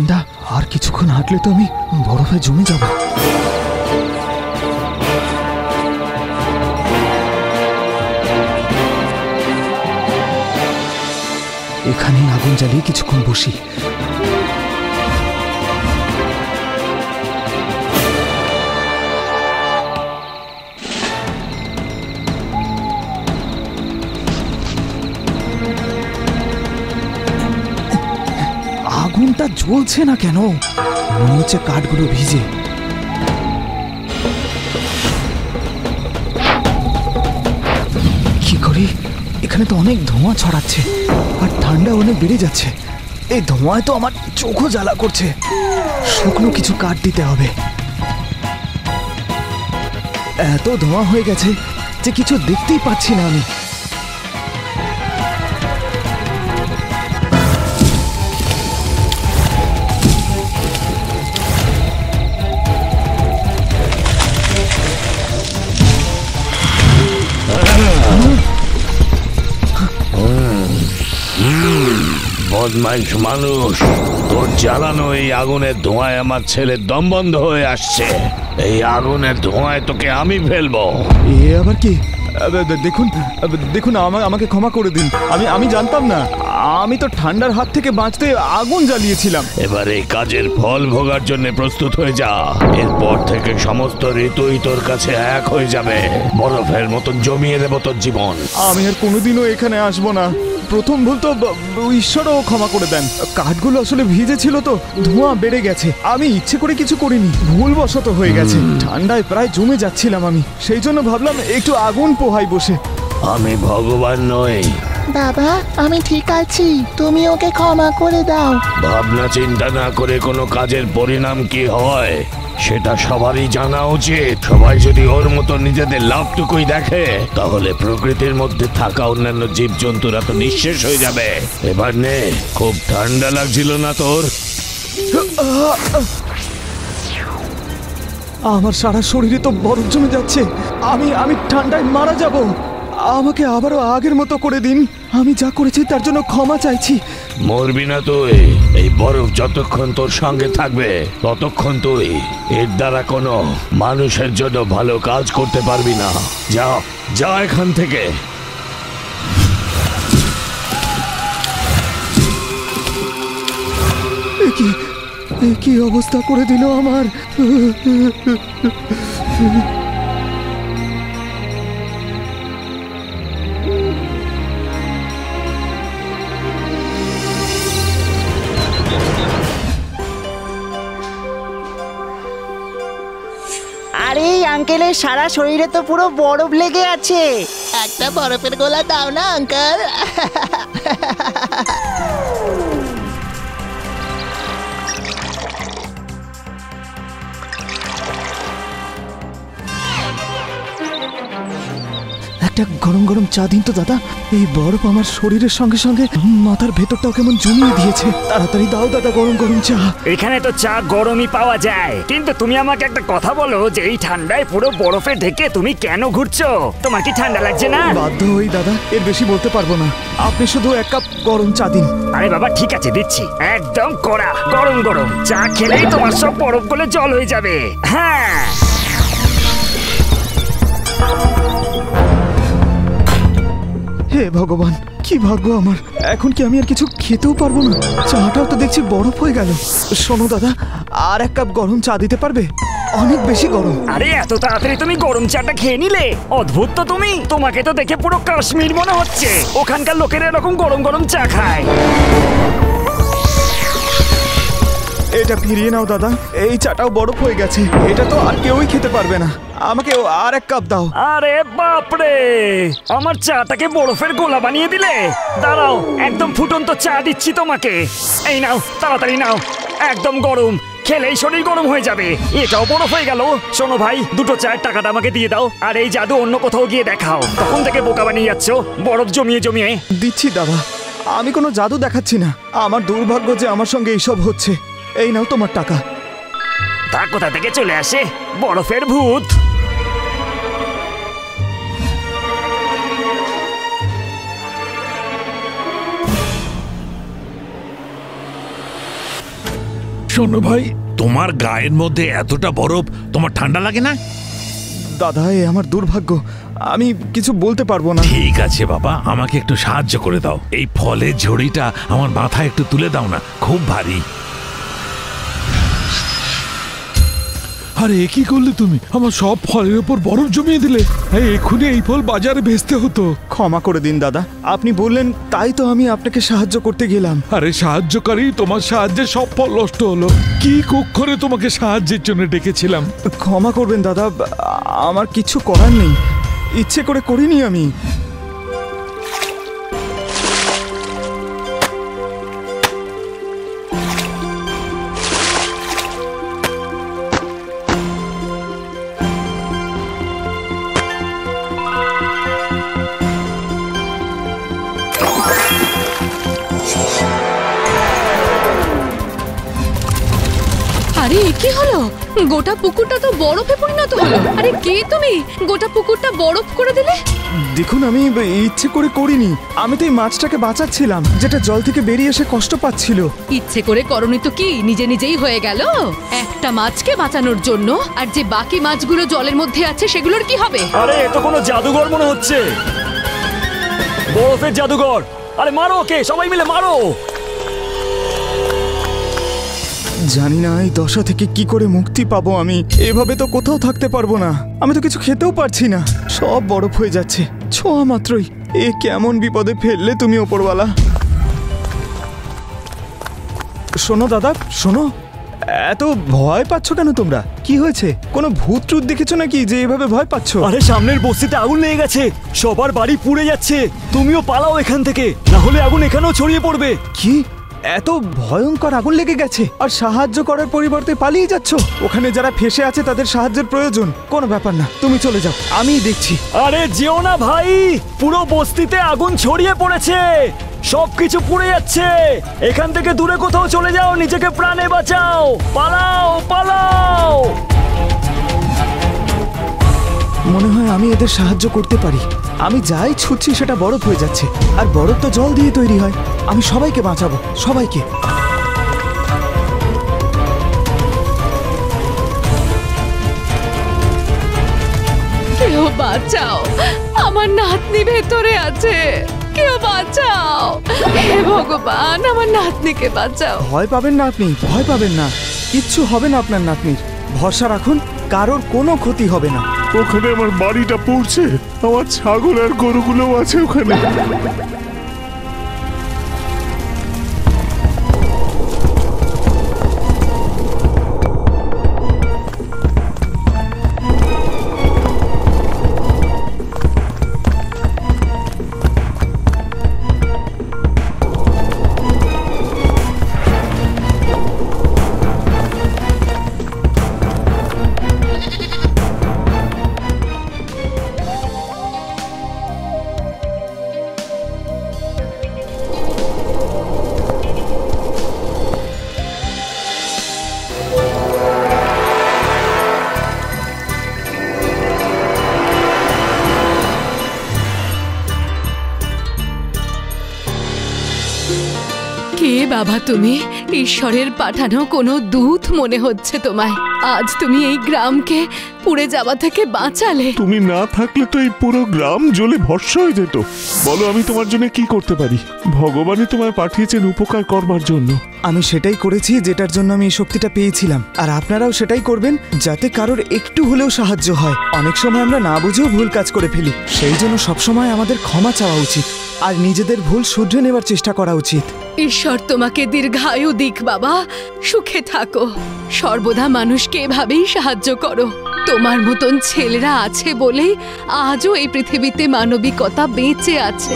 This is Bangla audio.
ঠান্ডা, আর কিছুক্ষণ হাঁটলে তো আমি বরফে জমে যাব। এখানেই আগুন জ্বালিয়ে কিছুক্ষণ বসি। আগুনটা জ্বলছে না কেন? মনে হচ্ছে কাঠগুলো ভিজে। কি করি? এখানে তো অনেক ধোঁয়া ছড়াচ্ছে আর ঠান্ডা অনেক বেড়ে যাচ্ছে। এই ধোঁয়ায় তো আমার চোখও জ্বালা করছে। শুকনো কিছু কাঠ দিতে হবে। এত ধোঁয়া হয়ে গেছে যে কিছু দেখতেই পাচ্ছি না আমি। বদমাইশ মানুষ, তোর জ্বালানো এই আগুনের ধোঁয়ায় আমার ছেলের দম বন্ধ হয়ে আসছে। এই আগুনের ধোঁয়ায় তোকে আমি ফেলবো। এ আবার কি? দেখুন দেখুন, আমাকে ক্ষমা করে দিন। আমি জানতাম না। আমি তো ঠান্ডার হাত থেকে বাঁচতে আগুন জ্বালিয়েছিলাম। এবার এই কাজের ফল ভোগার জন্য প্রস্তুত হয়ে যা। এরপর থেকে সমস্ত ঋতুই তোর কাছে এক হয়ে যাবে। বরফের মতন জমিয়ে দেব তোর জীবন। আমি আর কোনোদিনও এখানে আসবো না। প্রথম ভুল তো ঈশ্বরও ক্ষমা করে দেন। কাঠগুলো আসলে ভিজে ছিল তো ধোঁয়া বেড়ে গেছে। আমি ইচ্ছে করে কিছু করিনি, ভুলবশত হয়ে গেছে। ঠান্ডায় প্রায় জমে যাচ্ছিলাম আমি, সেই জন্য ভাবলাম একটু আগুন পোহাই বসে। আমি ভগবান নই। বাবা, আমি ঠিক আছি, তুমি ওকে ক্ষমা করে দাও। ভাবনা চিন্তা না করে কোনো কাজের পরিণাম কি হয় সেটা সবারই জানা উচিত। সবাই যদি ওর মতো নিজেদের লাভটুকুই দেখে তাহলে প্রকৃতির মধ্যে থাকা অন্যান্য জীবজন্তুরা তো নিঃশেষ হয়ে যাবে। এবার নে, খুব ঠান্ডা লাগছিল না তোর? আমার সারা শরীরে তো বরফ জমে যাচ্ছে। আমি ঠান্ডায় মারা যাব। আমাকে আবারও আগের মতো করে দিন। আমি যা করেছি তার জন্য ক্ষমা চাইছি। মরবি না তুই। এই বরফ যতক্ষণ তোর সঙ্গে থাকবে ততক্ষণ তুই এর দ্বারা কোনো মানুষের জন্য ভালো কাজ করতে পারবি না। যা যা এখান থেকে। কি অবস্থা করে দিল আমার। আরে আঙ্কেলের সারা শরীরে তো পুরো বরফ লেগে আছে। একটা বরফের গোলা দাও না আঙ্কেল। একটা গরম গরম চা দিন তো দাদা। এই বরফ আমার শরীরের সঙ্গে সঙ্গে মাথার ভেতরটাও কেমন জমিয়ে দিয়েছে। তাড়াতাড়ি দাও দাদা গরম গরম চা। এখানে তো চা গরমই পাওয়া যায়, কিন্তু তুমি আমাকে একটা কথা বলো যে এই ঠান্ডায় পুরো বরফে ঢেকে তুমি কেন ঘুরছো? তোমার কি ঠান্ডা লাগছে না? বাধ্য হই দাদা, এর বেশি বলতে পারবো না। আপনি শুধু এক কাপ গরম চা দিন। আরে বাবা ঠিক আছে, দিচ্ছি। একদম কড়া গরম গরম চা খেলেই তোমার সব বরফ গলে জল হয়ে যাবে। হ্যাঁ, হে ভগবান, কি ভাগ্য আমার। এখন কি আমি আর কিছু খেতেও পারবো না? চাটাও তো দেখছি বরফ হয়ে গেল। শোনো দাদা, আর এক কাপ গরম চা দিতে পারবে? অনেক বেশি গরম। আরে এত তাড়াতাড়ি তুমি গরম চাটা খেয়ে নিলে? অদ্ভুত তো তুমি। তোমাকে তো দেখে পুরো কাশ্মীর মনে হচ্ছে। ওখানকার লোকেরা এরকম গরম গরম চা খায়। এটা ফিরিয়ে নাও দাদা, এই চাটাও বরফ হয়ে গেছে। এটা তো আর কেউই খেতে পারবে না। আমাকে আর এক কাপ দাও। আরে বাপরে, আমার চাটাকে বরফের গোলা বানিয়ে দিলে। দাঁড়াও, একদম ফুটন্ত চা দিচ্ছি তোমাকে। এই নাও, তাড়াতাড়ি নাও। একদম গরম, খেলেই শরীর গরম হয়ে যাবে। এটাও বরফ হয়ে গেল। শোনো ভাই, দুটো চায়ের টাকাটা আমাকে দিয়ে দাও। আর এই জাদু অন্য কোথাও গিয়ে দেখাও। তখন থেকে বোকা বানিয়ে যাচ্ছ বরফ জমিয়ে জমিয়ে। দিচ্ছি দাদা, আমি কোনো জাদু দেখাচ্ছি না। আমার দুর্ভাগ্য যে আমার সঙ্গে এইসব হচ্ছে। এই নাও তোমার টাকা। তা কোথা থেকে চলে আসে বরফের ভূত? শোনো ভাই, তোমার গায়ের মধ্যে এতটা বরফ, তোমার ঠান্ডা লাগে না? দাদা, এ আমার দুর্ভাগ্য, আমি কিছু বলতে পারবো না। ঠিক আছে বাবা, আমাকে একটু সাহায্য করে দাও। এই ফলের ঝুড়িটা আমার মাথায় একটু তুলে দাও না, খুব ভারী। আরে কি করলে তুমি? আমার সব ফলের উপর বরফ জমিয়ে দিলে। এক্ষুনি এই ফল বাজারে বেচতে হতো। ক্ষমা করে দিন দাদা, আপনি বললেন তাই তো আমি আপনাকে সাহায্য করতে গেলাম। আরে সাহায্যকারী, তোমার সাহায্যে সব ফল নষ্ট হলো। কি কুক্ষরে তোমাকে সাহায্যের জন্য ডেকেছিলাম। ক্ষমা করবেন দাদা, আমার কিছু করার নেই, ইচ্ছে করে করিনি আমি। আরে কি হলো? গোটা পুকুরটা তো বরফে পরিণত হলো। আরে কে তুমি? গোটা পুকুরটা বরফ করে দিলে। দেখুন, আমি ইচ্ছে করে করিনি, আমি তো এই মাছটাকে বাঁচাচ্ছিলাম, যেটা জল থেকে বেরিয়ে এসে কষ্ট পাচ্ছিল। ইচ্ছে করে করনি তো কি নিজে নিজেই হয়ে গেল? একটা মাছকে বাঁচানোর জন্য। আর যে বাকি মাছগুলো জলের মধ্যে আছে সেগুলোর কি হবে? আরে এ তো কোনো জাদুঘর মনে হচ্ছে, বরফের জাদুঘর। আরে মারো ওকে, সবাই মিলে মারো। জানি না এই দশা থেকে কি করে মুক্তি পাবো আমি। এভাবে তো কোথাও থাকতে পারবো না, আমি তো কিছু খেতেও পারছি না, সব বরফ হয়ে যাচ্ছে ছোঁয়া মাত্রই। এ কেমন বিপদে ফেললে তুমি ওপরওয়ালা। শোনো দাদা, শোনো, এত ভয় পাচ্ছ কেন তোমরা? কি হয়েছে? কোনো ভূত টুত দেখেছো নাকি যে এভাবে ভয় পাচ্ছ? আরে সামনের বস্তিতে আগুন লেগে গেছে, সবার বাড়ি পুড়ে যাচ্ছে। তুমিও পালাও এখান থেকে, না হলে আগুন এখানেও ছড়িয়ে পড়বে। কি এত ভয়ঙ্কর আগুন লেগে গেছে আর সাহায্য করার পরিবর্তে পালিয়ে যাচ্ছ? ওখানে যারা ফেসে আছে তাদের সাহায্যের প্রয়োজন। কোনো ব্যাপার না, তুমি চলে যাও, আমিই দেখছি। আরে যেও না ভাই, পুরো বস্তিতে আগুন ছড়িয়ে পড়েছে, সবকিছু পুড়ে যাচ্ছে। এখান থেকে দূরে কোথাও চলে যাও, নিজেকে প্রাণে বাঁচাও, পালাও পালাও। মনে হয় আমি এদের সাহায্য করতে পারি। আমি যাই ছুটছি সেটা বরফ হয়ে যাচ্ছে, আর বরফ তো জল দিয়ে তৈরি হয়। আমি সবাইকে বাঁচাবো, সবাইকে। কেউ বাঁচাও, আমার নাতনি ভেতরে আছে, কেউ বাঁচাও। হে ভগবান, আমার নাতনিকে বাঁচাও। ভয় পাবেন না আপনি, ভয় পাবেন না, কিচ্ছু হবে না আপনার নাতনির। ভরসা রাখুন, কারোর কোনো ক্ষতি হবে না। ওখানে আমার বাড়িটা পড়ছে, আমার ছাগল আর গরুগুলোও আছে ওখানে। কে বাবা তুমি? ঈশ্বরের পাঠানো কোনো দূত মনে হচ্ছে তোমায়। আজ তুমি এই গ্রামকে পুড়ে যাওয়া থেকে বাঁচালে। তুমি না থাকলে তো এই পুরো গ্রাম জ্বলে ভস্ম হয়ে যেত। বলো, আমি তোমার জন্য কি করতে পারি? ভগবানই তোমায় পাঠিয়েছেন উপকার করবার জন্য। আমি সেটাই করেছি যেটার জন্য আমি এই শক্তিটা পেয়েছিলাম, আর আপনারাও সেটাই করবেন যাতে কারোর একটু হলেও সাহায্য হয়। অনেক সময় আমরা না বুঝেও ভুল কাজ করে ফেলি, সেই জন্য সবসময় আমাদের ক্ষমা চাওয়া উচিত আর নিজেদের ভুল শুধরে নেবার চেষ্টা করা উচিত। ঈশ্বর তোমাকে দীর্ঘায়ু দিক বাবা, সুখে থাকো, সর্বদা মানুষকে এভাবেই সাহায্য করো। তোমার মতন ছেলেরা আছে বলেই আজও এই পৃথিবীতে মানবিকতা বেঁচে আছে।